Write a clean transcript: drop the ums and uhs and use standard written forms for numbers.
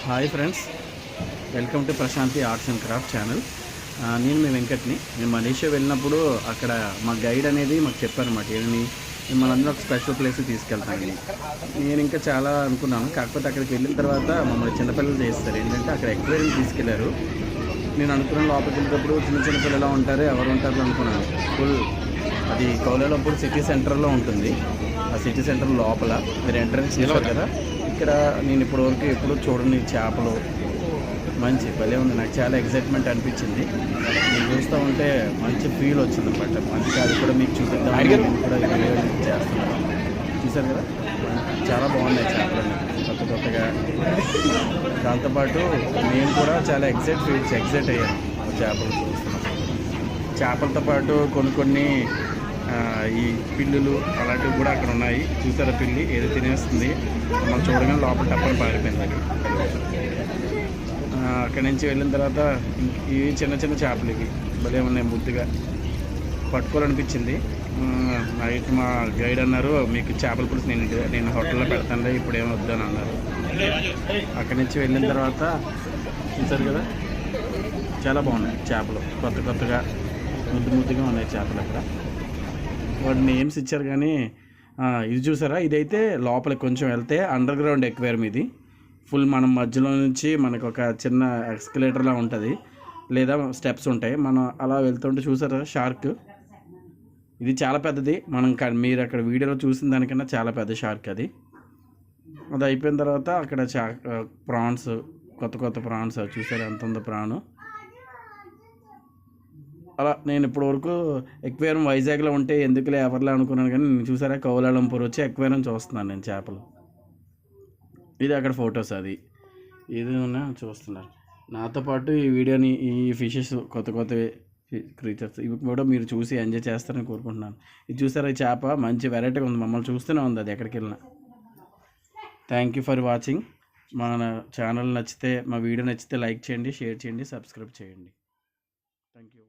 Hi friends, welcome to Prashanti arts and craft channel. నేను మీ వెంకట్ని. మేము మలేషియా వెళ్ళినప్పుడు అక్కడ మా గైడ్ అనేది మాకు చెప్పారన్నమాట, ఏమని మిమ్మల్ని అందరూ ఒక స్పెషల్ ప్లేస్కి తీసుకెళ్తానని. నేను ఇంకా చాలా అనుకున్నాను, కాకపోతే అక్కడికి వెళ్ళిన తర్వాత మమ్మల్ని చిన్నపిల్లలు చేస్తారు. ఏంటంటే అక్కడ ఎక్వేరియం తీసుకెళ్లారు. నేను అనుకున్న లోపలికి వెళ్ళేటప్పుడు చిన్న చిన్న పిల్లలు ఉంటారు, ఎవరు ఉంటారు అనుకున్నాను. ఫుల్ అది కౌలాలంపూర్ సిటీ సెంటర్లో ఉంటుంది. ఆ సిటీ సెంటర్ లోపల మీరు ఎంట్రన్స్ చేశారు కదా, ఇక్కడ నేను ఇప్పటివరకు ఎప్పుడు చూడని చేపలు మంచి భలే ఉంది. నాకు చాలా ఎక్సైట్మెంట్ అనిపించింది. నేను చూస్తూ ఉంటే మంచి ఫీల్ వచ్చింది అనమాట. మంచిగా అది కూడా మీకు చూపిద్దాం కూడా చేస్తున్నాను. చూశారు కదా, చాలా బాగున్నాయి చేపలు కొత్త కొత్తగా. దాంతోపాటు నేను కూడా చాలా ఎక్సైట్ అయ్యాను చేపలు చూస్తున్నాను. చేపలతో పాటు కొన్ని ఈ పిల్లులు అలాంటివి కూడా అక్కడ ఉన్నాయి. చూసారా, పిల్లి ఏదో తినేస్తుంది. మనం చూడగానే లోపల టప్పని పారిపోయింది అది. అక్కడి నుంచి వెళ్ళిన తర్వాత ఇవి చిన్న చిన్న చేపలు ఇవి భలే ఉన్నాయి, ముద్దుగా పట్టుకోవాలనిపించింది. నైట్ మా గైడ్ అన్నారు, మీకు చేపల పులుసు నేను హోటల్లో పెడతాను, ఇప్పుడు ఏమొద్దు అని అన్నారు. అక్కడి నుంచి వెళ్ళిన తర్వాత చూసారు కదా, చాలా బాగున్నాయి చేపలు, కొత్తగా ముద్దుగా ఉన్నాయి చేపలు. అక్కడ వాటి నేమ్స్ ఇచ్చారు కానీ ఇది చూసారా, ఇదైతే లోపలికి కొంచెం వెళ్తే అండర్ గ్రౌండ్ ఎక్వేరియం. ఇది ఫుల్ మనం మధ్యలో నుంచి మనకు ఒక చిన్న ఎక్స్కలేటర్లా ఉంటుంది, లేదా స్టెప్స్ ఉంటాయి. మనం అలా వెళ్తుంటే చూసారా షార్క్, ఇది చాలా పెద్దది. మీరు అక్కడ వీడియోలో చూసిన దానికన్నా చాలా పెద్ద షార్క్ అది. అది అయిపోయిన తర్వాత అక్కడ ప్రాన్స్, కొత్త ప్రాన్స్ చూసారా ఎంత ఉందో ప్రాను. అలా నేను ఇప్పటివరకు ఎక్వేరియం వైజాగ్లో ఉంటే ఎందుకులే ఎవరిలా అనుకున్నాను, కానీ నేను చూసారా కౌలాలంపూర్ వచ్చి ఎక్వేరియం చూస్తున్నాను నేను చేపలు. ఇది అక్కడ ఫొటోస్, అది ఇది చూస్తున్నారు. నాతో పాటు ఈ వీడియోని, ఈ ఫిషెస్ కొత్త క్రీచర్స్ ఇవి కూడా మీరు చూసి ఎంజాయ్ చేస్తారని కోరుకుంటున్నాను. ఇది చూసారా, ఈ చేప మంచి వెరైటీగా ఉంది, మమ్మల్ని చూస్తూనే ఉంది అది ఎక్కడికి వెళ్ళినా. Thank you for watching. మన ఛానల్ నచ్చితే, మా వీడియో నచ్చితే లైక్ చేయండి, షేర్ చేయండి, సబ్స్క్రైబ్ చేయండి. Thank you.